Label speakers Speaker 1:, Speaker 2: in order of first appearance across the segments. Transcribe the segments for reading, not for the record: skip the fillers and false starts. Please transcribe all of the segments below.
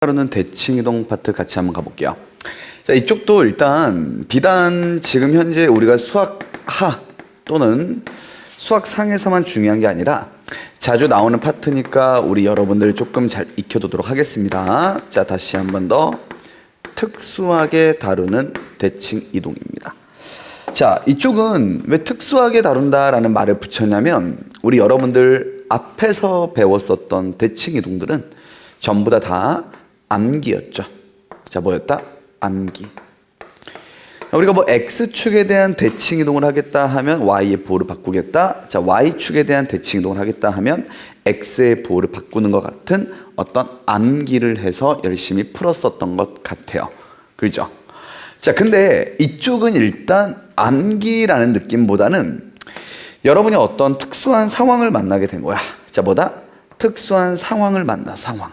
Speaker 1: 다루는 대칭이동 파트 같이 한번 가볼게요. 자, 이쪽도 일단 비단 지금 현재 우리가 수학하 또는 수학상에서만 중요한 게 아니라 자주 나오는 파트니까 우리 여러분들 조금 잘 익혀두도록 하겠습니다. 자, 다시 한번 더 특수하게 다루는 대칭이동입니다. 자, 이쪽은 왜 특수하게 다룬다라는 말을 붙였냐면 우리 여러분들 앞에서 배웠었던 대칭이동들은 전부 다 암기였죠. 자, 뭐였다? 암기. 우리가 뭐 X축에 대한 대칭이동을 하겠다 하면 Y의 보호를 바꾸겠다. 자, Y축에 대한 대칭이동을 하겠다 하면 X의 보호를 바꾸는 것 같은 어떤 암기를 해서 열심히 풀었었던 것 같아요. 그렇죠? 자, 근데 이쪽은 일단 암기라는 느낌보다는 여러분이 어떤 특수한 상황을 만나게 된 거야. 자, 뭐다? 특수한 상황을 만나, 상황.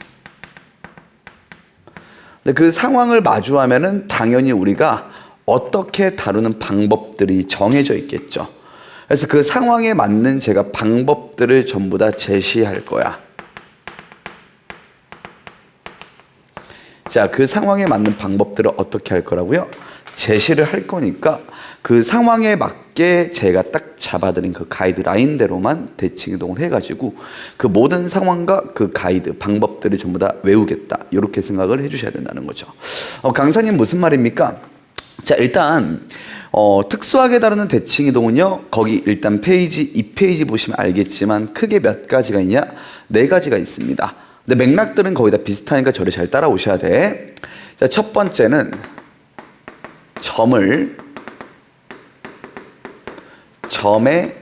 Speaker 1: 근데 그 상황을 마주하면은 당연히 우리가 어떻게 다루는 방법들이 정해져 있겠죠. 그래서 그 상황에 맞는 제가 방법들을 전부 다 제시할 거야. 자, 그 상황에 맞는 방법들을 어떻게 할 거라고요? 제시를 할 거니까 그 상황에 맞게 제가 딱 잡아드린 그 가이드라인대로만 대칭이동을 해가지고 그 모든 상황과 그 가이드, 방법들을 전부 다 외우겠다. 이렇게 생각을 해주셔야 된다는 거죠. 강사님 무슨 말입니까? 자, 일단 특수하게 다루는 대칭이동은요, 거기 일단 페이지 2페이지 보시면 알겠지만 크게 몇 가지가 있냐? 4가지가 있습니다. 근데 맥락들은 거의 다 비슷하니까 저를 잘 따라오셔야 돼. 자, 첫 번째는 점에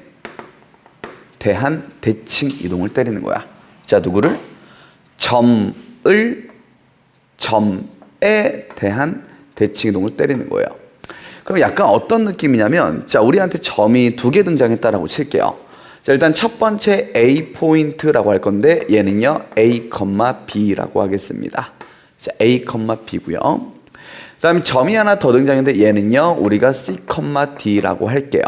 Speaker 1: 대한 대칭 이동을 때리는 거야. 자, 누구를? 점에 대한 대칭 이동을 때리는 거예요. 그럼 약간 어떤 느낌이냐면, 자, 우리한테 점이 2개 등장했다라고 칠게요. 자, 일단 첫 번째 A 포인트라고 할 건데 얘는요 A, B라고 하겠습니다. 자, A, B고요. 그 다음에 점이 하나 더 등장했는데 얘는요 우리가 C, D라고 할게요.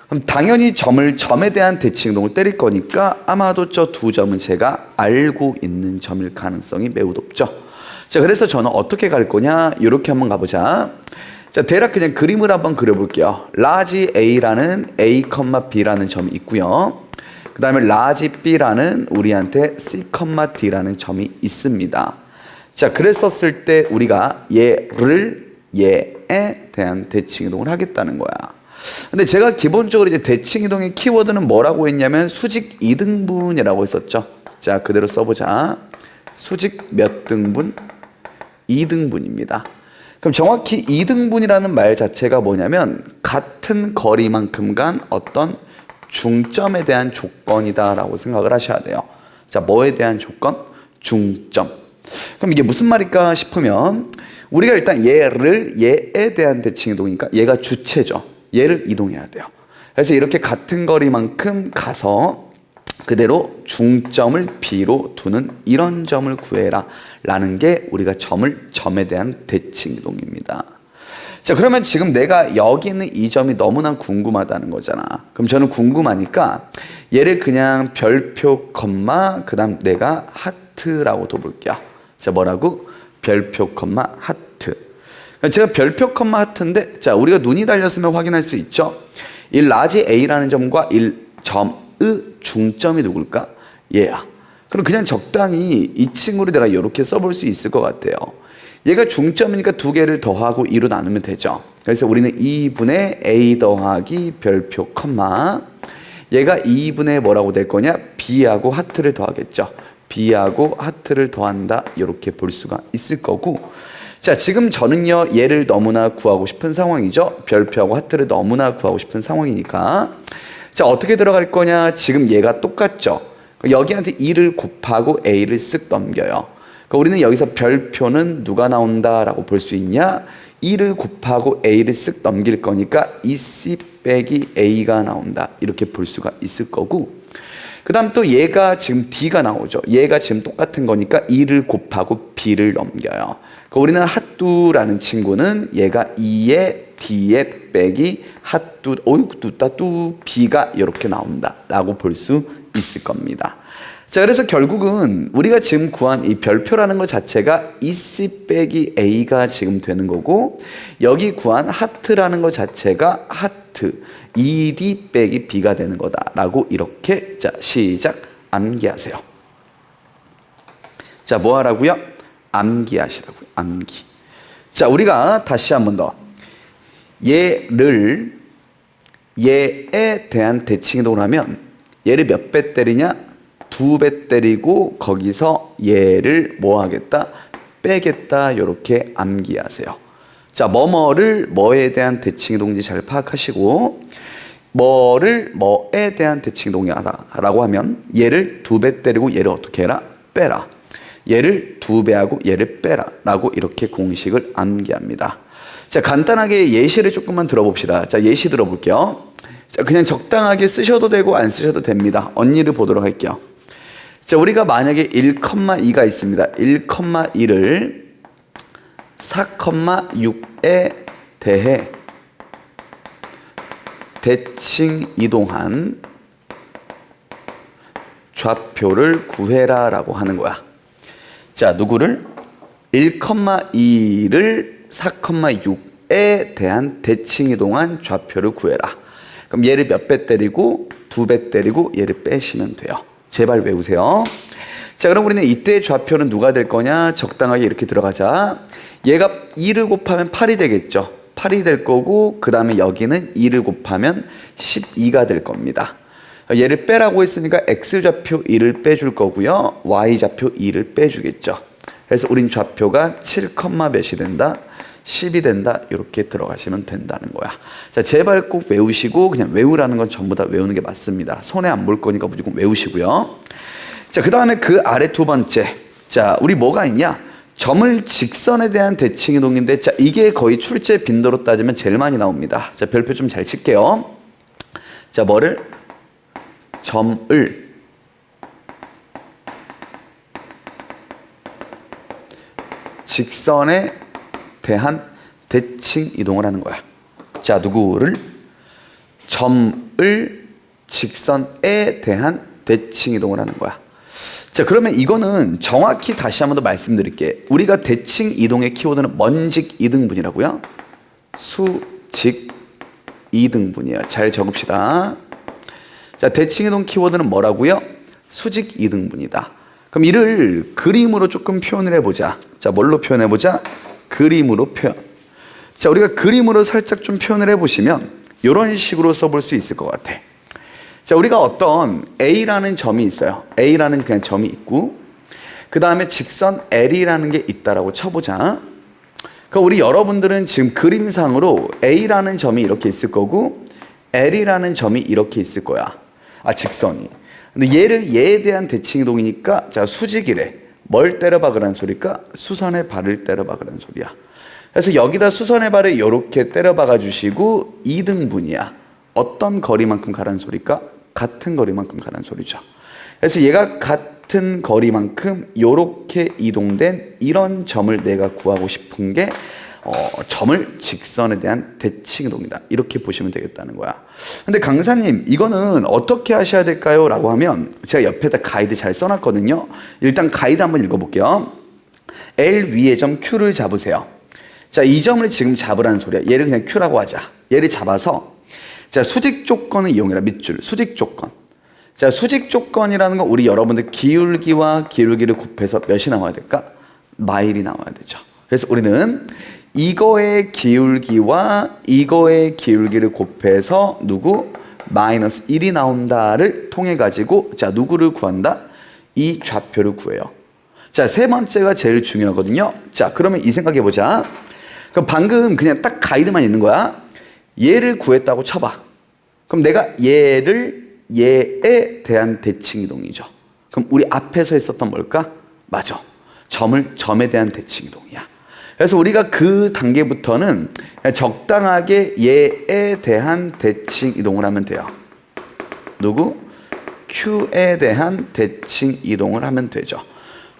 Speaker 1: 그럼 당연히 점에 대한 대칭이동을 때릴 거니까 아마도 저 2점은 제가 알고 있는 점일 가능성이 매우 높죠. 자, 그래서 저는 어떻게 갈 거냐, 이렇게 한번 가보자. 자, 대략 그냥 그림을 한번 그려볼게요. 라지 A라는 A, B라는 점이 있고요. 그 다음에 라지 B라는 우리한테 C, D라는 점이 있습니다. 자, 그랬었을 때 우리가 얘에 대한 대칭이동을 하겠다는 거야. 근데 제가 기본적으로 이제 대칭이동의 키워드는 뭐라고 했냐면 수직 2등분이라고 했었죠. 자, 그대로 써보자. 수직 몇 등분? 2등분입니다. 그럼 정확히 2등분이라는 말 자체가 뭐냐면 같은 거리만큼 간 어떤 중점에 대한 조건이다 라고 생각을 하셔야 돼요. 자, 뭐에 대한 조건? 중점. 그럼 이게 무슨 말일까 싶으면 우리가 일단 얘에 대한 대칭이동이니까 얘가 주체죠. 얘를 이동해야 돼요. 그래서 이렇게 같은 거리만큼 가서 그대로 중점을 B로 두는 이런 점을 구해라 라는 게 우리가 점에 대한 대칭이동입니다. 자, 그러면 지금 내가 여기 있는 이 점이 너무나 궁금하다는 거잖아. 그럼 저는 궁금하니까 얘를 그냥 별표 그 다음 내가 하트라고 둬볼게요. 자, 뭐라고? 별표 하트. 제가 별표 하트인데, 자, 우리가 눈이 달렸으면 확인할 수 있죠. 이 라지 A라는 점과 점의 중점이 누굴까? 얘야. 그럼 그냥 적당히 이 친구를 내가 이렇게 써볼 수 있을 것 같아요. 얘가 중점이니까 2개를 더하고 2로 나누면 되죠. 그래서 우리는 2분의 A 더하기 별표 얘가 2분의 뭐라고 될 거냐? B하고 하트를 더하겠죠. B하고 하트를 더한다, 이렇게 볼 수가 있을 거고. 자, 지금 저는요 얘를 너무나 구하고 싶은 상황이죠. 별표하고 하트를 너무나 구하고 싶은 상황이니까 자, 어떻게 들어갈 거냐? 지금 얘가 똑같죠. 여기한테 2를 곱하고 A를 쓱 넘겨요. 그러니까 우리는 여기서 별표는 누가 나온다라고 볼 수 있냐? 2를 곱하고 A를 쓱 넘길 거니까 2C 빼기 A가 나온다, 이렇게 볼 수가 있을 거고. 그 다음 또 얘가 지금 D가 나오죠. 얘가 지금 똑같은 거니까 2를 곱하고 B를 넘겨요. 그러니까 우리는 핫두라는 친구는 얘가 2에 D에 빼기 핫두 B가 이렇게 나온다 라고 볼 수 있을 겁니다. 자, 그래서 결국은 우리가 지금 구한 이 별표라는 것 자체가 EC 빼기 A가 지금 되는 거고, 여기 구한 하트라는 것 자체가 하트 ED 빼기 B가 되는 거다라고 이렇게, 자, 시작, 암기하세요. 자, 뭐 하라고요? 암기하시라고요. 암기. 자, 우리가 다시 한 번 더 얘를, 얘에 대한 대칭이동을 하면 얘를 몇 배 때리냐? 2배 때리고 거기서 얘를 뭐 하겠다? 빼겠다. 이렇게 암기하세요. 자, 뭐뭐를 뭐에 대한 대칭이동인지 잘 파악하시고, 뭐를 뭐에 대한 대칭이동이라고 하면 얘를 2배 때리고 얘를 어떻게 해라? 빼라. 얘를 2배하고 얘를 빼라 라고 이렇게 공식을 암기합니다. 자, 간단하게 예시를 조금만 들어봅시다. 자, 예시 들어볼게요. 자, 그냥 적당하게 쓰셔도 되고 안 쓰셔도 됩니다. 언니를 보도록 할게요. 자, 우리가 만약에 1,2가 있습니다. 1,2를 4,6에 대해 대칭 이동한 좌표를 구해라 라고 하는 거야. 자, 누구를? 1,2를 4,6에 대한 대칭 이동한 좌표를 구해라. 그럼 얘를 몇 배 때리고 2배 때리고 얘를 빼시면 돼요. 제발 외우세요. 자, 그럼 우리는 이때의 좌표는 누가 될 거냐? 적당하게 이렇게 들어가자. 얘가 2를 곱하면 8이 되겠죠. 8이 될 거고, 그 다음에 여기는 2를 곱하면 12가 될 겁니다. 얘를 빼라고 했으니까 X좌표 2를 빼줄 거고요. Y좌표 2를 빼주겠죠. 그래서 우린 좌표가 7, 몇이 된다? 10이 된다. 이렇게 들어가시면 된다는 거야. 자, 제발 꼭 외우시고, 그냥 외우라는 건 전부 다 외우는 게 맞습니다. 손해 안 볼 거니까 무조건 외우시고요. 자, 그 다음에 그 아래 두 번째. 자, 우리 뭐가 있냐? 점을 직선에 대한 대칭 이동인데, 자, 이게 거의 출제 빈도로 따지면 제일 많이 나옵니다. 자, 별표 좀 잘 칠게요. 자, 뭐를? 점을 직선에 대한 대칭 이동을 하는 거야. 자, 누구를? 점을 직선에 대한 대칭 이동을 하는 거야. 자, 그러면 이거는 정확히 다시 한 번 더 말씀드릴게. 우리가 대칭 이동의 키워드는 먼직 이등분이라고요. 수직 이등분이야. 잘 적읍시다. 자, 대칭 이동 키워드는 뭐라고요? 수직 이등분이다. 그럼 이를 그림으로 조금 표현을 해보자. 자, 뭘로 표현해보자? 그림으로 표현. 자, 우리가 그림으로 살짝 좀 표현을 해보시면 이런 식으로 써볼 수 있을 것 같아. 자, 우리가 어떤 A라는 점이 있어요. A라는 그냥 점이 있고, 그 다음에 직선 L이라는 게 있다라고 쳐보자. 그럼 우리 여러분들은 지금 그림상으로 A라는 점이 이렇게 있을 거고, L이라는 점이 이렇게 있을 거야. 아, 직선이. 근데 얘에 대한 대칭이동이니까, 자, 수직이래. 뭘 때려박으라는 소리일까? 수선의 발을 때려박으라는 소리야. 그래서 여기다 수선의 발을 이렇게 때려박아 주시고 2등분이야. 어떤 거리만큼 가라는 소리일까? 같은 거리만큼 가라는 소리죠. 그래서 얘가 같은 거리만큼 이렇게 이동된 이런 점을 내가 구하고 싶은 게 점을 직선에 대한 대칭 이동이다. 이렇게 보시면 되겠다는 거야. 근데 강사님, 이거는 어떻게 하셔야 될까요? 라고 하면 제가 옆에다 가이드 잘 써놨거든요. 일단 가이드 한번 읽어볼게요. L 위에 점 Q를 잡으세요. 자, 이 점을 지금 잡으라는 소리야. 얘를 그냥 Q라고 하자. 얘를 잡아서, 자, 수직 조건을 이용해라. 밑줄 수직 조건. 자, 수직 조건이라는 건 우리 여러분들 기울기와 기울기를 곱해서 몇이 나와야 될까? 마일이 나와야 되죠. 그래서 우리는 이거의 기울기와 이거의 기울기를 곱해서 누구? 마이너스 1이 나온다를 통해 가지고, 자, 누구를 구한다? 이 좌표를 구해요. 자, 세 번째가 제일 중요하거든요. 자, 그러면 이 생각해 보자. 그럼 방금 그냥 딱 가이드만 있는 거야. 얘를 구했다고 쳐봐. 그럼 내가 얘에 대한 대칭 이동이죠. 그럼 우리 앞에서 했었던 뭘까? 맞아. 점에 대한 대칭 이동이야. 그래서 우리가 그 단계부터는 적당하게 얘에 대한 대칭 이동을 하면 돼요. 누구? Q에 대한 대칭 이동을 하면 되죠.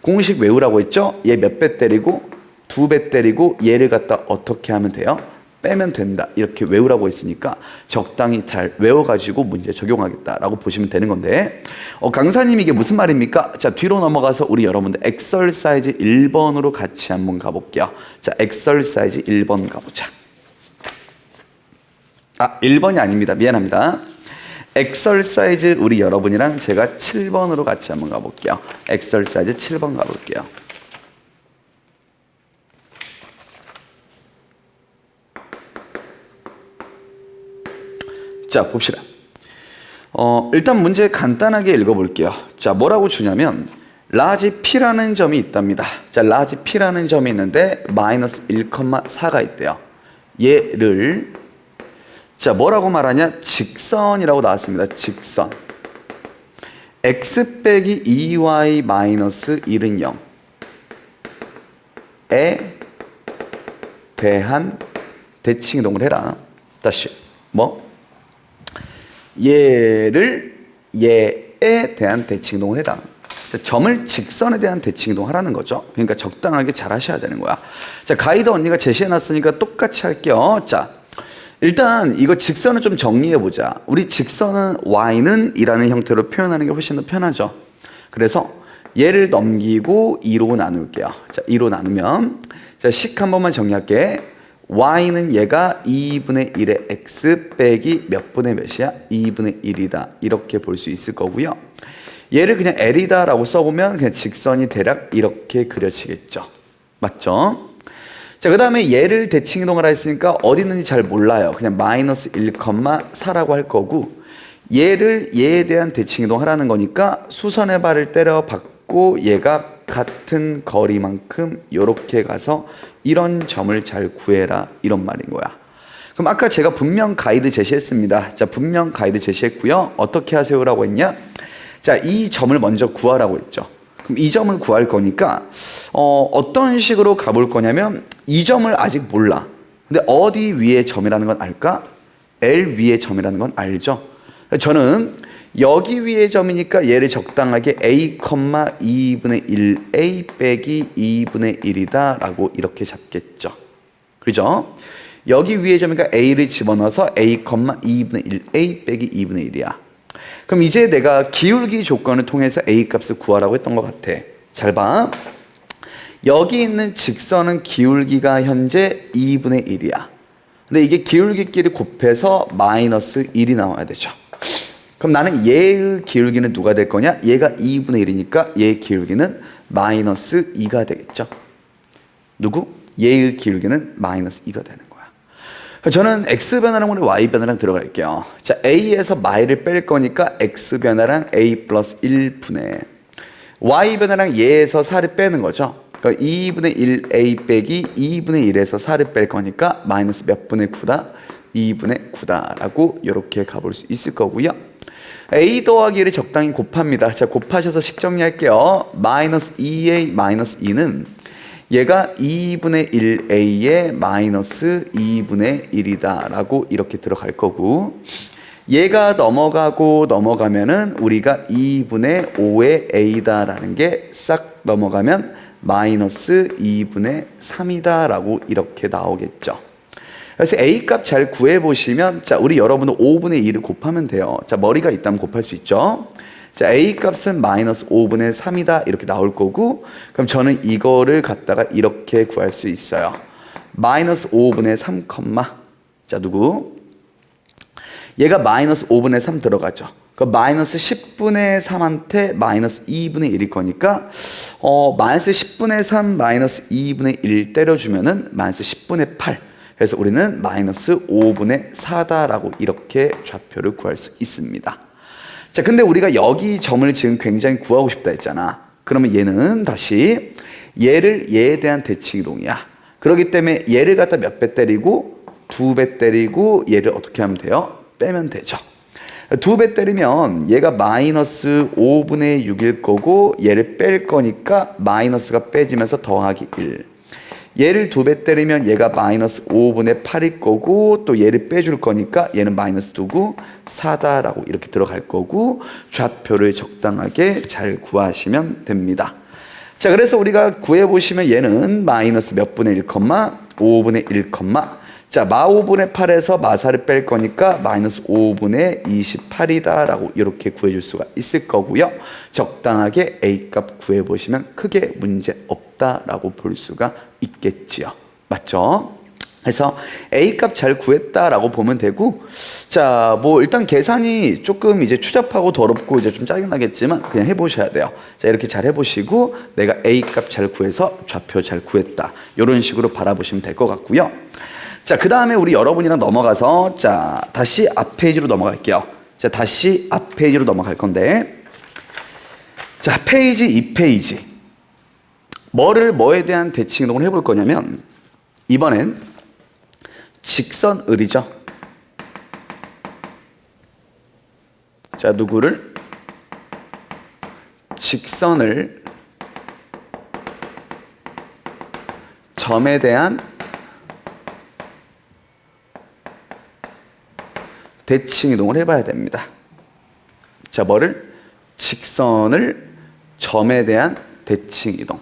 Speaker 1: 공식 외우라고 했죠? 얘 몇 배 때리고 2배 때리고 얘를 갖다 어떻게 하면 돼요? 빼면 된다. 이렇게 외우라고 했으니까 적당히 잘 외워가지고 문제 적용하겠다라고 보시면 되는 건데, 강사님 이게 무슨 말입니까? 자, 뒤로 넘어가서 우리 여러분들 엑설사이즈 1번으로 같이 한번 가볼게요. 자, 엑설사이즈 1번 가보자. 1번이 아닙니다. 미안합니다. 엑설사이즈 우리 여러분이랑 제가 7번으로 같이 한번 가볼게요. 엑설사이즈 7번 가볼게요. 자, 봅시다. 일단 문제 간단하게 읽어볼게요. 자, 뭐라고 주냐면 라지 P라는 점이 있답니다. 자, 라지 P라는 점이 있는데 마이너스 1,4가 있대요. 얘를 자, 뭐라고 말하냐? 직선이라고 나왔습니다. 직선. x 빼기 2y 마이너스 1은 0에 대한 대칭 이동을 해라. 다시 얘를 얘에 대한 대칭 이동을 해라. 자, 점을 직선에 대한 대칭 이동하라는 거죠. 그러니까 적당하게 잘 하셔야 되는 거야. 자, 가이드 언니가 제시해놨으니까 똑같이 할게요. 자, 일단 이거 직선을 좀 정리해보자. 우리 직선은 y는 이라는 형태로 표현하는 게 훨씬 더 편하죠. 그래서 얘를 넘기고 2로 나눌게요. 자, 2로 나누면 자, 식 한 번만 정리할게. y는 얘가 2분의 1의 x 빼기 몇 분의 몇이야? 2분의 1이다. 이렇게 볼 수 있을 거고요. 얘를 그냥 l이다 라고 써보면 그냥 직선이 대략 이렇게 그려지겠죠. 맞죠? 자, 그 다음에 얘를 대칭 이동하라 했으니까 어디 있는지 잘 몰라요. 그냥 마이너스 1,4라고 할 거고, 얘를 얘에 대한 대칭 이동하라는 거니까 수선의 발을 때려 박고 얘가 같은 거리만큼 이렇게 가서 이런 점을 잘 구해라, 이런 말인 거야. 그럼 아까 제가 분명 가이드 제시했습니다. 자, 분명 가이드 제시했고요. 어떻게 하세요라고 했냐? 자, 이 점을 먼저 구하라고 했죠. 그럼 이 점을 구할 거니까 어떤 식으로 가볼 거냐면 이 점을 아직 몰라. 근데 어디 위에 점이라는 건 알까? L 위에 점이라는 건 알죠. 저는 여기 위에 점이니까 얘를 적당하게 A, 2분의 1A 빼기 2분의 1이다 라고 이렇게 잡겠죠. 그죠? 여기 위에 점이니까 A를 집어넣어서 A, 2분의 1A 빼기 2분의 1이야. 그럼 이제 내가 기울기 조건을 통해서 A 값을 구하라고 했던 것 같아. 잘 봐. 여기 있는 직선은 기울기가 현재 2분의 1이야. 근데 이게 기울기끼리 곱해서 마이너스 1이 나와야 되죠. 그럼 나는 얘의 기울기는 누가 될 거냐? 얘가 2분의 1이니까 얘의 기울기는 마이너스 2가 되겠죠. 누구? 얘의 기울기는 마이너스 2가 되는 거야. 저는 X변화랑 우리 Y변화랑 들어갈게요. 자, A에서 마이를 뺄 거니까 X변화랑 A 플러스 1분의 Y변화랑 얘에서 4를 빼는 거죠. 그러니까 2분의 1A 빼기 2분의 1에서 4를 뺄 거니까 마이너스 몇 분의 9다? 2분의 9다 라고 이렇게 가볼 수 있을 거고요. A 더하기 1을 적당히 곱합니다. 자, 곱하셔서 식 정리할게요. 마이너스 2A 마이너스 2는 얘가 2분의 1A의 마이너스 2분의 1이다 라고 이렇게 들어갈 거고, 얘가 넘어가면은 우리가 2분의 5의 A다 라는 게 싹 넘어가면 마이너스 2분의 3이다 라고 이렇게 나오겠죠. 그래서 A 값 잘 구해보시면, 자, 우리 여러분은 5분의 2를 곱하면 돼요. 자, 머리가 있다면 곱할 수 있죠. 자, A 값은 마이너스 5분의 3이다 이렇게 나올 거고, 그럼 저는 이거를 갖다가 이렇게 구할 수 있어요. 마이너스 5분의 3, 자, 누구? 얘가 마이너스 5분의 3 들어가죠. 그 마이너스 10분의 3한테 마이너스 2분의 1일 거니까 마이너스 10분의 3 마이너스 2분의 1 때려주면은 마이너스 10분의 8. 그래서 우리는 마이너스 5분의 4다라고 이렇게 좌표를 구할 수 있습니다. 자, 근데 우리가 여기 점을 지금 굉장히 구하고 싶다 했잖아. 그러면 얘는 다시 얘에 대한 대칭 이동이야. 그렇기 때문에 얘를 갖다 몇 배 때리고 2배 때리고 얘를 어떻게 하면 돼요? 빼면 되죠. 2배 때리면 얘가 마이너스 5분의 6일 거고, 얘를 뺄 거니까 마이너스가 빼지면서 더하기 1. 얘를 2배 때리면 얘가 마이너스 5분의 8일 거고, 또 얘를 빼줄 거니까 얘는 마이너스 2고 4다라고 이렇게 들어갈 거고, 좌표를 적당하게 잘 구하시면 됩니다. 자, 그래서 우리가 구해보시면 얘는 마이너스 몇 분의 1, 5분의 1, 자, 마 5분의 8에서 마사를 뺄 거니까 마이너스 5분의 28이다 라고 이렇게 구해줄 수가 있을 거고요. 적당하게 A값 구해보시면 크게 문제 없다라고 볼 수가 있겠지요. 맞죠? 그래서 A값 잘 구했다라고 보면 되고, 자, 뭐 일단 계산이 조금 이제 추잡하고 더럽고 이제 좀 짜증나겠지만 그냥 해보셔야 돼요. 자, 이렇게 잘 해보시고 내가 A값 잘 구해서 좌표 잘 구했다, 이런 식으로 바라보시면 될 것 같고요. 자, 그 다음에 우리 여러분이랑 넘어가서, 자, 다시 앞 페이지로 넘어갈게요. 자, 다시 앞 페이지로 넘어갈 건데, 자, 페이지 2페이지 뭐에 대한 대칭 이동을 해볼 거냐면, 이번엔 직선을이죠. 자, 누구를? 직선을 점에 대한 대칭 이동을 해봐야 됩니다. 자, 뭐를? 직선을 점에 대한 대칭 이동.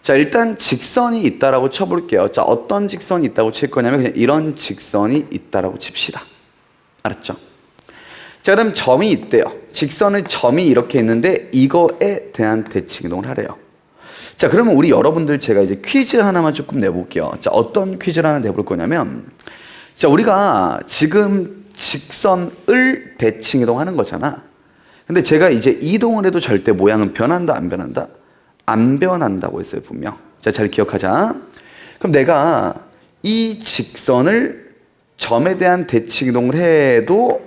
Speaker 1: 자, 일단 직선이 있다라고 쳐볼게요. 자, 어떤 직선이 있다고 칠 거냐면 그냥 이런 직선이 있다라고 칩시다. 알았죠? 자, 그 다음 점이 있대요. 직선의 점이 이렇게 있는데 이거에 대한 대칭 이동을 하래요. 자, 그러면 우리 여러분들 제가 이제 퀴즈 하나만 조금 내볼게요. 자, 어떤 퀴즈를 하나 내볼 거냐면, 자, 우리가 지금 직선을 대칭 이동하는 거잖아. 근데 제가 이제 이동을 해도 절대 모양은 변한다, 안 변한다? 안 변한다고 했어요, 분명. 자, 잘 기억하자. 그럼 내가 이 직선을 점에 대한 대칭 이동을 해도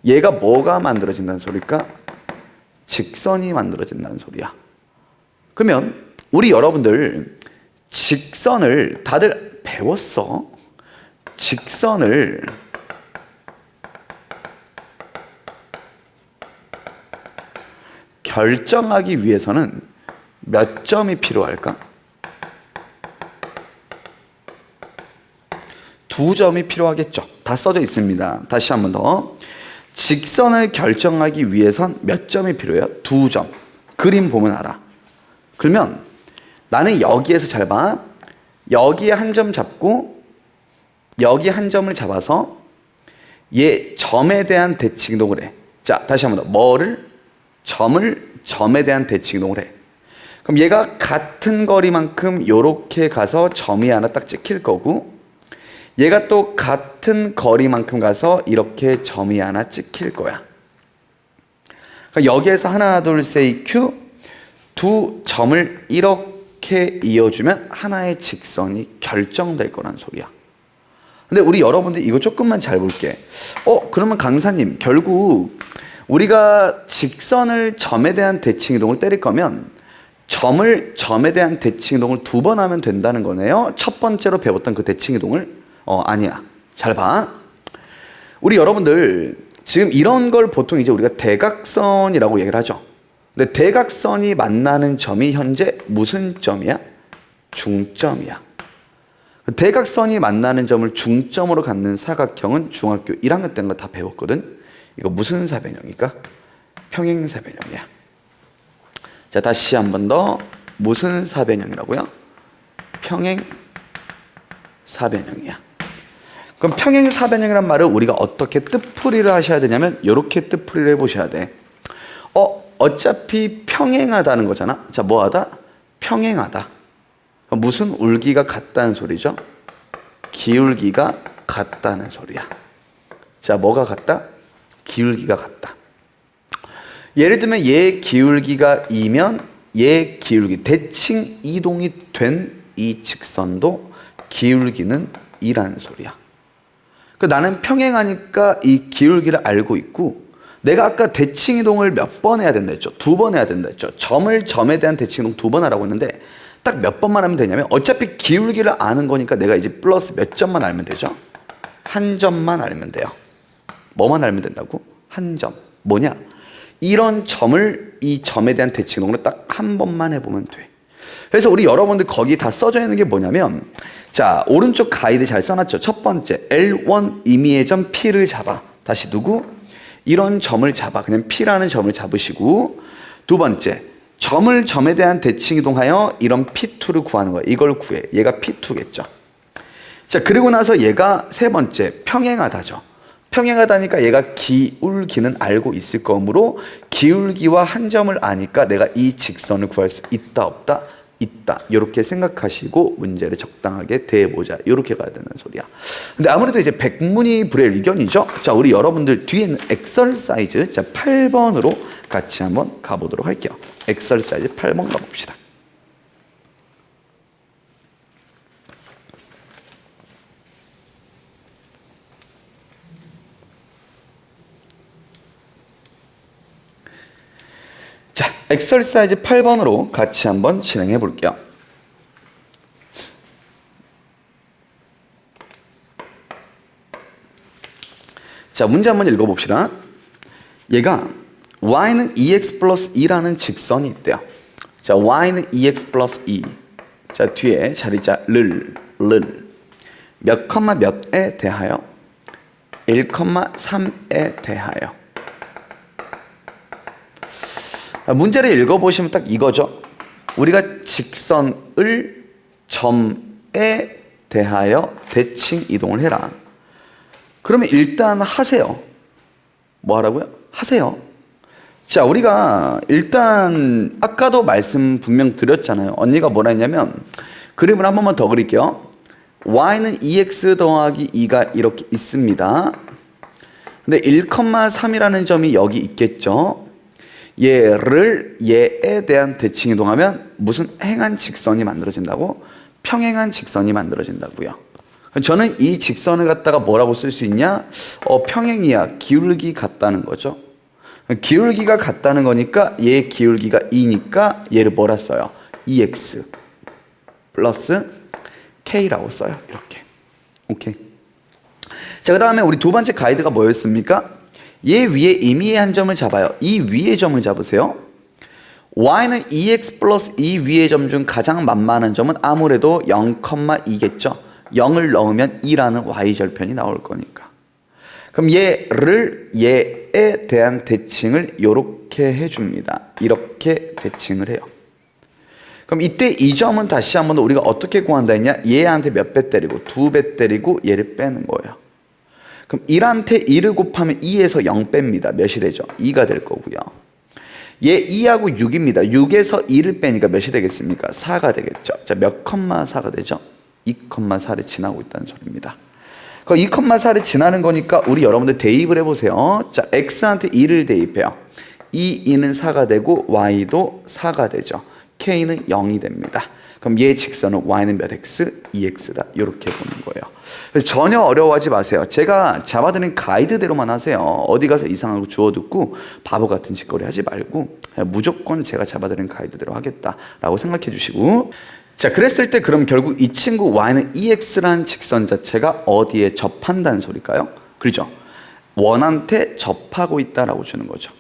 Speaker 1: 얘가 뭐가 만들어진다는 소리일까? 직선이 만들어진다는 소리야. 그러면 우리 여러분들 직선을 다들 배웠어. 직선을 결정하기 위해서는 몇 점이 필요할까? 2점이 필요하겠죠. 다 써져 있습니다. 다시 한 번 더. 직선을 결정하기 위해선 몇 점이 필요해요? 2점. 그림 보면 알아. 그러면 나는 여기에서 잘 봐. 여기에 한 점 잡고 여기 한 점을 잡아서 얘 점에 대한 대칭 이동을 해. 자, 다시 한 번 더. 뭐를? 점을 점에 대한 대칭 이동을 해. 그럼 얘가 같은 거리만큼 요렇게 가서 점이 하나 딱 찍힐 거고, 얘가 또 같은 거리만큼 가서 이렇게 점이 하나 찍힐 거야. 그러니까 여기에서 하나 둘 셋 큐, 두 점을 이렇게 이어주면 하나의 직선이 결정될 거란 소리야. 근데 우리 여러분들 이거 조금만 잘 볼게. 그러면 강사님, 결국 우리가 직선을 점에 대한 대칭 이동을 때릴 거면 점을 점에 대한 대칭 이동을 2번 하면 된다는 거네요. 첫 번째로 배웠던 그 대칭 이동을. 아니야. 잘 봐. 우리 여러분들 지금 이런 걸 보통 이제 우리가 대각선이라고 얘기를 하죠. 근데 대각선이 만나는 점이 현재 무슨 점이야? 중점이야. 대각선이 만나는 점을 중점으로 갖는 사각형은 중학교 1학년 때인 거 다 배웠거든. 이거 무슨 사변형일까? 평행사변형이야. 자, 다시 한 번 더. 무슨 사변형이라고요? 평행사변형이야. 그럼 평행사변형이란 말을 우리가 어떻게 뜻풀이를 하셔야 되냐면 이렇게 뜻풀이를 해보셔야 돼. 어차피 평행하다는 거잖아. 자, 뭐하다? 평행하다. 무슨 울기가 같다는 소리죠? 기울기가 같다는 소리야. 자, 뭐가 같다? 기울기가 같다. 예를 들면 얘 기울기가 2면 얘 기울기, 대칭 이동이 된 이 직선도 기울기는 2라는 소리야. 나는 평행하니까 이 기울기를 알고 있고, 내가 아까 대칭 이동을 몇 번 해야 된다 했죠? 2번 해야 된다 했죠? 점을 점에 대한 대칭 이동 2번 하라고 했는데 딱 몇 번만 하면 되냐면, 어차피 기울기를 아는 거니까 내가 이제 플러스 몇 점만 알면 되죠? 한 점만 알면 돼요. 뭐만 알면 된다고? 한 점. 뭐냐? 이런 점을 이 점에 대한 대칭 이동을 딱 한 번만 해보면 돼. 그래서 우리 여러분들 거기 다 써져 있는 게 뭐냐면, 자, 오른쪽 가이드 잘 써놨죠? 첫 번째, L1 임의의 점 P를 잡아. 다시 누구? 이런 점을 잡아. 그냥 P라는 점을 잡으시고, 두 번째, 점을 점에 대한 대칭 이동하여 이런 P2를 구하는 거야. 이걸 구해. 얘가 P2겠죠. 자, 그리고 나서 얘가 세 번째 평행하다죠. 평행하다니까 얘가 기울기는 알고 있을 거므로 기울기와 한 점을 아니까 내가 이 직선을 구할 수 있다 없다? 있다. 이렇게 생각하시고 문제를 적당하게 대해보자. 이렇게 가야 되는 소리야. 근데 아무래도 이제 백문이 불여일견이죠. 자, 우리 여러분들 뒤에는 엑설사이즈, 자, 8번으로 같이 한번 가보도록 할게요. 엑설사이즈 8번 가봅시다. 자, 엑설사이즈 8번으로 같이 한번 진행해 볼게요. 자, 문제 한번 읽어봅시다. 얘가 y는 2x 플러스 2라는 직선이 있대요. 자, y는 2x 플러스 2. 자, 뒤에 자리자 몇 컴마 몇에 대하여 1,3에 대하여. 문제를 읽어보시면 딱 이거죠. 우리가 직선을 점에 대하여 대칭 이동을 해라. 그러면 일단 하세요. 뭐 하라고요? 하세요. 자, 우리가 일단 아까도 말씀 분명 드렸잖아요. 언니가 뭐라 했냐면 그림을 한 번만 더 그릴게요. y는 2x 더하기 2가 이렇게 있습니다. 근데 1,3이라는 점이 여기 있겠죠. 얘를 얘에 대한 대칭 이동하면 무슨 행한 직선이 만들어진다고? 평행한 직선이 만들어진다고요. 저는 이 직선을 갖다가 뭐라고 쓸 수 있냐? 평행이야. 기울기 같다는 거죠. 기울기가 같다는 거니까 얘 기울기가 2니까 얘를 뭐라 써요? 2x 플러스 k라고 써요. 이렇게. 오케이. 자, 그 다음에 우리 두 번째 가이드가 뭐였습니까? 얘 위에 임의의 한 점을 잡아요. 이 위의 점을 잡으세요. y는 2x 플러스 2 위의 점 중 가장 만만한 점은 아무래도 0,2겠죠. 0을 넣으면 2라는 y절편이 나올 거니까. 그럼 얘를 얘에 대한 대칭을 이렇게 해줍니다. 이렇게 대칭을 해요. 그럼 이때 이 점은 다시 한번 우리가 어떻게 구한다 했냐? 얘한테 몇 배 때리고 2배 때리고 얘를 빼는 거예요. 그럼 1한테 2를 곱하면 2에서 0 뺍니다. 몇이 되죠? 2가 될 거고요. 얘 2하고 6입니다. 6에서 2를 빼니까 몇이 되겠습니까? 4가 되겠죠. 자, 몇 컴마 4가 되죠? 2,4를 지나고 있다는 소리입니다. 그 2,4를 지나는 거니까 우리 여러분들 대입을 해보세요. 자, x한테 2를 대입해요. 2는 4가 되고 y도 4가 되죠. k는 0이 됩니다. 그럼 얘 직선은 y는 몇 x? 2x다. 이렇게 보는 거예요. 그래서 전혀 어려워하지 마세요. 제가 잡아드린 가이드대로만 하세요. 어디 가서 이상한 거 주워 듣고 바보 같은 짓거리 하지 말고 무조건 제가 잡아드린 가이드대로 하겠다라고 생각해 주시고, 자, 그랬을 때 그럼 결국 이 친구 y는 2x라는 직선 자체가 어디에 접한다는 소리일까요? 그렇죠? 원한테 접하고 있다라고 주는 거죠.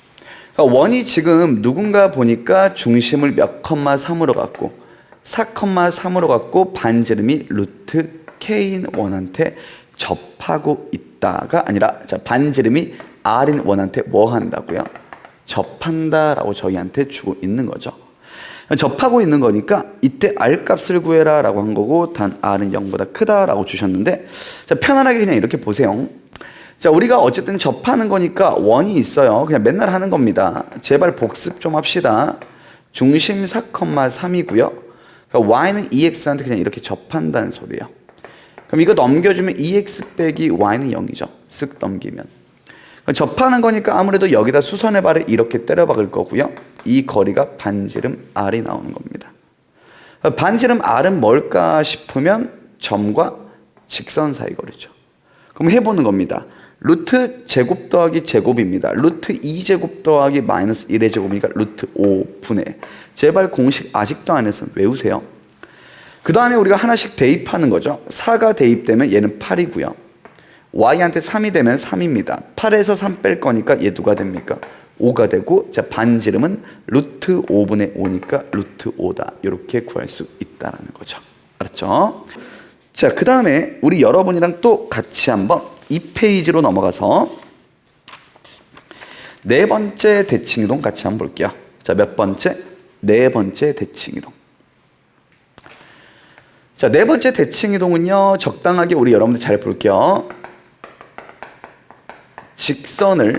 Speaker 1: 그러니까 원이 지금 누군가 보니까 중심을 몇 컴마 3으로 갖고 4,3으로 갖고 반지름이 루트 k인 원한테 접하고 있다가 아니라, 자, 반지름이 r인 원한테 뭐 한다고요? 접한다라고 저희한테 주고 있는 거죠. 접하고 있는 거니까 이때 r 값을 구해라 라고 한 거고, 단 r은 0보다 크다 라고 주셨는데, 자, 편안하게 그냥 이렇게 보세요. 자, 우리가 어쨌든 접하는 거니까 원이 있어요. 그냥 맨날 하는 겁니다. 제발 복습 좀 합시다. 중심 4,3이고요. 그러니까 y는 2x한테 그냥 이렇게 접한다는 소리예요. 그럼 이거 넘겨주면 2x 빼기 y는 0이죠. 쓱 넘기면. 접하는 거니까 아무래도 여기다 수선의 발을 이렇게 때려 박을 거고요. 이 거리가 반지름 r이 나오는 겁니다. 반지름 r은 뭘까 싶으면 점과 직선 사이 거리죠. 그럼 해보는 겁니다. 루트 제곱 더하기 제곱입니다. 루트 2제곱 더하기 마이너스 1의 제곱이니까 루트 5분의. 제발 공식 아직도 안 해서 외우세요. 그 다음에 우리가 하나씩 대입하는 거죠. 4가 대입되면 얘는 8이고요. y한테 3이 되면 3입니다. 8에서 3 뺄 거니까 얘 누가 됩니까? 5가 되고, 자, 반지름은 루트 5분의 5니까 루트 5다. 이렇게 구할 수 있다는 거죠. 알았죠? 자, 그 다음에 우리 여러분이랑 또 같이 한번 2페이지로 넘어가서 네 번째 대칭이동 같이 한번 볼게요. 자, 몇 번째? 네 번째 대칭이동. 자, 네 번째 대칭 이동은요, 적당하게 우리 여러분들 잘 볼게요. 직선에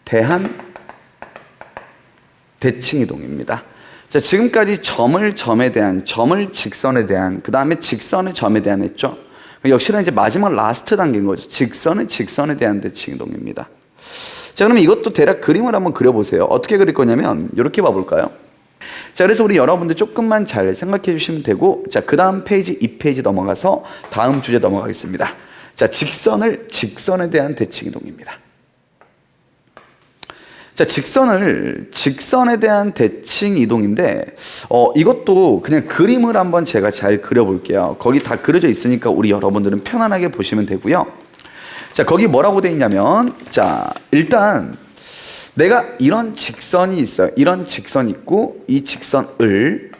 Speaker 1: 대한 대칭 이동입니다. 자, 지금까지 점에 대한, 점을 직선에 대한, 그 다음에 직선을 점에 대한 했죠. 역시나 이제 마지막 라스트 단계인 거죠. 직선은 직선에 대한 대칭 이동입니다. 자, 그러면 이것도 대략 그림을 한번 그려보세요. 어떻게 그릴 거냐면 이렇게 봐볼까요? 자, 그래서 우리 여러분들 조금만 잘 생각해 주시면 되고, 자, 그 다음 페이지 2페이지 넘어가서 다음 주제 넘어가겠습니다. 자, 직선에 대한 대칭 이동입니다. 자, 직선에 대한 대칭 이동인데, 이것도 그냥 그림을 한번 제가 잘 그려볼게요. 거기 다 그려져 있으니까 우리 여러분들은 편안하게 보시면 되고요. 자, 거기 뭐라고 돼 있냐면, 자, 일단 내가 이런 직선이 있어요. 이런 직선이 있고, 이 직선에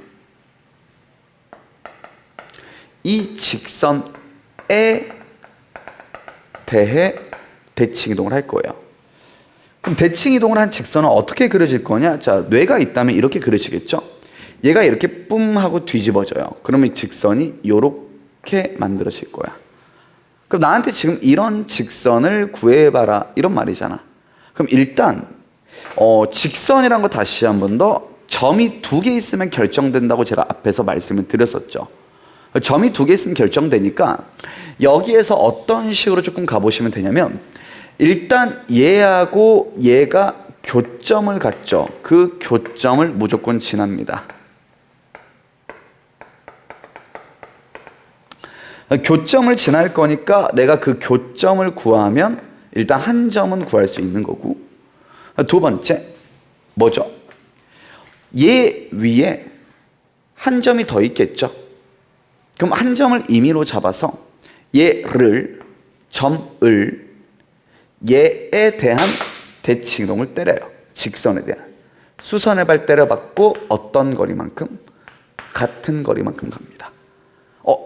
Speaker 1: 대해 대칭 이동을 할 거예요. 그럼 대칭 이동을 한 직선은 어떻게 그려질 거냐? 자, 뇌가 있다면 이렇게 그려지겠죠? 얘가 이렇게 뿜 하고 뒤집어져요. 그러면 이 직선이 이렇게 만들어질 거야. 그럼 나한테 지금 이런 직선을 구해봐라, 이런 말이잖아. 그럼 일단 직선이란 거 다시 한 번 더, 점이 2개 있으면 결정된다고 제가 앞에서 말씀을 드렸었죠. 점이 2개 있으면 결정되니까 여기에서 어떤 식으로 조금 가보시면 되냐면, 일단 얘하고 얘가 교점을 갖죠. 그 교점을 무조건 지납니다. 교점을 지날 거니까 내가 그 교점을 구하면 일단 한 점은 구할 수 있는 거고, 두 번째 뭐죠? 얘 위에 한 점이 더 있겠죠. 그럼 한 점을 임의로 잡아서 점을 얘에 대한 대칭 이동을 때려요. 직선에 대한. 수선의 발 때려받고 어떤 거리만큼? 같은 거리만큼 갑니다.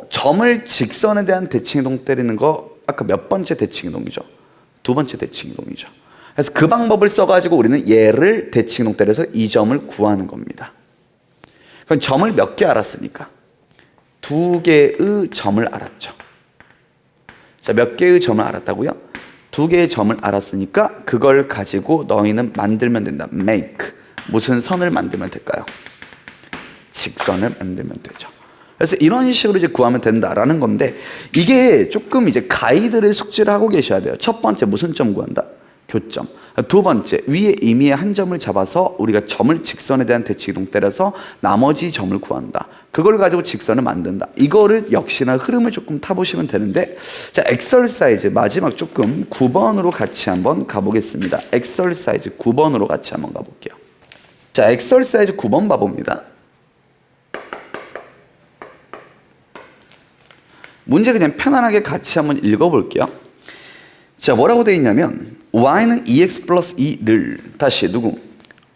Speaker 1: 점을 직선에 대한 대칭 이동 때리는 거 아까 몇 번째 대칭 이동이죠? 2번째 대칭 이동이죠. 그래서 그 방법을 써가지고 우리는 얘를 대칭 이동 때려서 이 점을 구하는 겁니다. 그럼 점을 몇 개 알았으니까 2개의 점을 알았죠. 자, 몇 개의 점을 알았다고요? 2개의 점을 알았으니까 그걸 가지고 너희는 만들면 된다. make. 무슨 선을 만들면 될까요? 직선을 만들면 되죠. 그래서 이런 식으로 이제 구하면 된다라는 건데, 이게 조금 이제 가이드를 숙지를 하고 계셔야 돼요. 첫 번째 무슨 점 구한다? 교점. 두 번째 위에 임의의 한 점을 잡아서 우리가 점을 직선에 대한 대칭 이동 때려서 나머지 점을 구한다. 그걸 가지고 직선을 만든다. 이거를 역시나 흐름을 조금 타보시면 되는데, 자, 엑설사이즈 마지막 조금 9번으로 같이 한번 가보겠습니다. 엑설사이즈 9번으로 같이 한번 가볼게요. 자, 엑설사이즈 9번 봐봅니다. 문제 그냥 편안하게 같이 한번 읽어볼게요. 자, 뭐라고 되어 있냐면 y는 2x 플러스 2를, 다시 누구?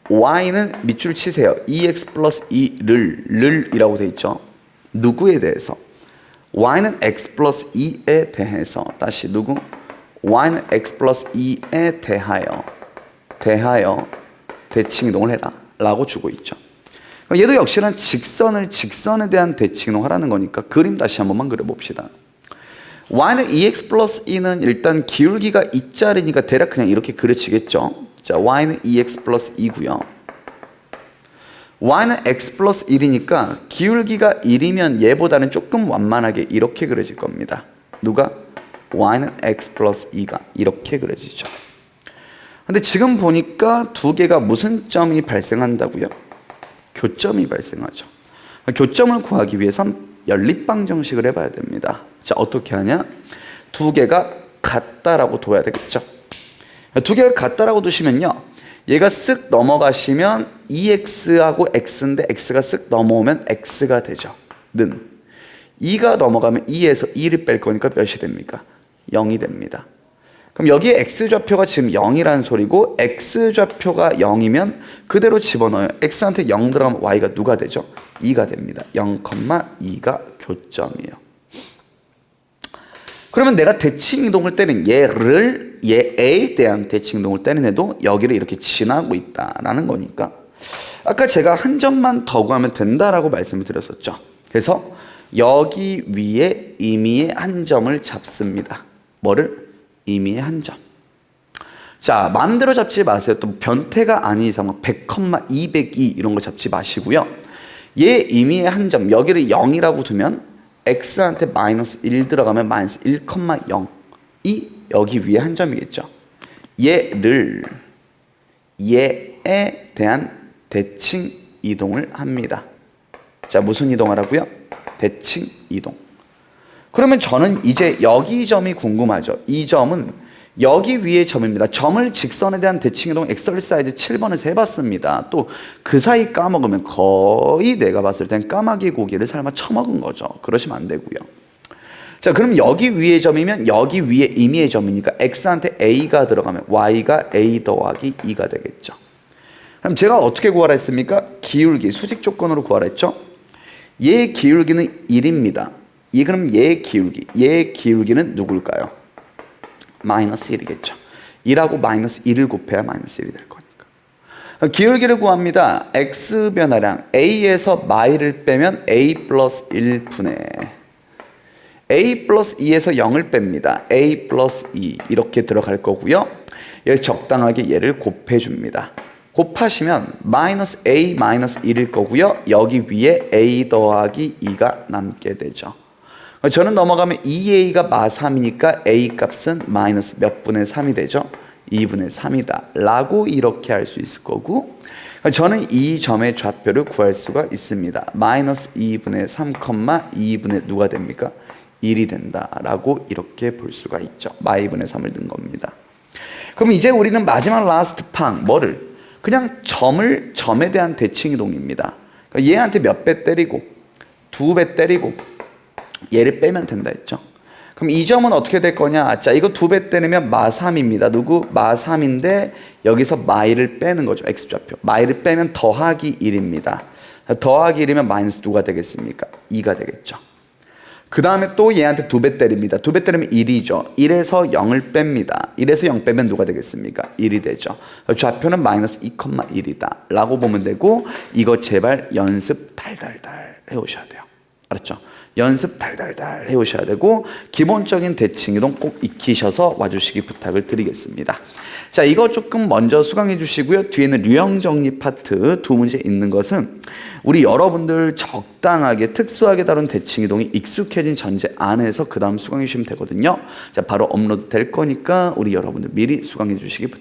Speaker 1: y는 밑줄 치세요. 2x 플러스 2를 이라고 되어 있죠. 누구에 대해서? y는 x 플러스 2에 대해서, 다시 누구? y는 x 플러스 2에 대하여 대칭 이동을 해라 라고 주고 있죠. 얘도 역시나 직선에 대한 대칭 이동을 하라는 거니까 그림 다시 한 번만 그려봅시다. y는 2x 플러스 2는 일단 기울기가 2짜리니까 대략 그냥 이렇게 그려지겠죠. 자, y는 2x 플러스 2고요. y는 x 플러스 1이니까 기울기가 1이면 얘보다는 조금 완만하게 이렇게 그려질 겁니다. 누가? y는 x 플러스 2가 이렇게 그려지죠. 근데 지금 보니까 2개가 무슨 점이 발생한다고요? 교점이 발생하죠. 교점을 구하기 위해선 연립방정식을 해봐야 됩니다. 자, 어떻게 하냐? 2개가 같다라고 둬야 되겠죠. 2개가 같다라고 두시면요, 얘가 쓱 넘어가시면 2x하고 x인데 x가 쓱 넘어오면 x가 되죠. 는 2가 넘어가면 2에서 2를 뺄 거니까 몇이 됩니까? 0이 됩니다. 그럼 여기에 x좌표가 지금 0이라는 소리고, x좌표가 0이면 그대로 집어넣어요. x한테 0 들어가면 y가 누가 되죠? 2가 됩니다. 0,2가 교점이에요. 그러면 내가 대칭 이동을 때린 얘에 대한 대칭 이동을 때린 애도 여기를 이렇게 지나고 있다라는 거니까, 아까 제가 한 점만 더 구하면 된다라고 말씀을 드렸었죠. 그래서 여기 위에 임의의 한 점을 잡습니다. 뭐를? 임의의 한 점. 자, 마음대로 잡지 마세요. 또 변태가 아닌 이상 100, 202 이런 거 잡지 마시고요. 얘 임의의 한 점, 여기를 0이라고 두면 x한테 마이너스 1 들어가면 마이너스 1,0이 여기 위에 한 점이겠죠. 얘에 대한 대칭 이동을 합니다. 자, 무슨 이동하라고요? 대칭 이동. 그러면 저는 이제 여기 점이 궁금하죠. 이 점은 여기 위에 점입니다. 점을 직선에 대한 대칭 이동 엑서사이즈 7번에서 해봤습니다. 또 그 사이 까먹으면 거의 내가 봤을 땐 까마귀 고기를 삶아 처먹은 거죠. 그러시면 안 되고요. 자, 그럼 여기 위에 점이면 여기 위에 임의의 점이니까 x한테 a가 들어가면 y가 a 더하기 2가 되겠죠. 그럼 제가 어떻게 구하라 했습니까? 기울기, 수직 조건으로 구하라 했죠. 얘 기울기는 1입니다. 그럼 얘 기울기는 누굴까요? 마이너스 1이겠죠. 2라고 마이너스 1을 곱해야 마이너스 1이 될 거니까. 기울기를 구합니다. x 변화량 a에서 마이를 빼면 a 플러스 1분의 a 플러스 2에서 0을 뺍니다. a 플러스 2 이렇게 들어갈 거고요. 여기서 적당하게 얘를 곱해줍니다. 곱하시면 마이너스 a 마이너스 1일 거고요. 여기 위에 a 더하기 2가 남게 되죠. 저는 넘어가면 2a가 마3이니까 a 값은 마이너스 몇 분의 3이 되죠? 2분의 3이다 라고 이렇게 할 수 있을 거고, 저는 이 점의 좌표를 구할 수가 있습니다. 마이너스 2분의 3, 2분의 누가 됩니까? 1이 된다 라고 이렇게 볼 수가 있죠. 마이분의 3을 넣은 겁니다. 그럼 이제 우리는 마지막 라스트 팡 뭐를? 그냥 점에 대한 대칭 이동입니다. 그러니까 얘한테 몇 배 때리고 2배 때리고 얘를 빼면 된다 했죠. 그럼 이 점은 어떻게 될 거냐? 자, 이거 2배 때리면 마3입니다. 누구? 마3인데 여기서 마이를 빼는 거죠. x좌표. 마이를 빼면 더하기 1입니다. 더하기 1이면 마이너스 누가 되겠습니까? 2가 되겠죠. 그 다음에 또 얘한테 2배 때립니다. 2배 때리면 1이죠. 1에서 0을 뺍니다. 1에서 0 빼면 누가 되겠습니까? 1이 되죠. 좌표는 마이너스 2,1이다 라고 보면 되고, 이거 제발 연습 달달달 해오셔야 돼요. 알았죠? 연습 달달달 해오셔야 되고, 기본적인 대칭 이동 꼭 익히셔서 와주시기 부탁을 드리겠습니다. 자, 이거 조금 먼저 수강해 주시고요. 뒤에는 유형 정리 파트 2문제 있는 것은 우리 여러분들 적당하게 특수하게 다룬 대칭 이동이 익숙해진 전제 안에서 그 다음 수강해 주시면 되거든요. 자, 바로 업로드 될 거니까 우리 여러분들 미리 수강해 주시기 부탁드립니다.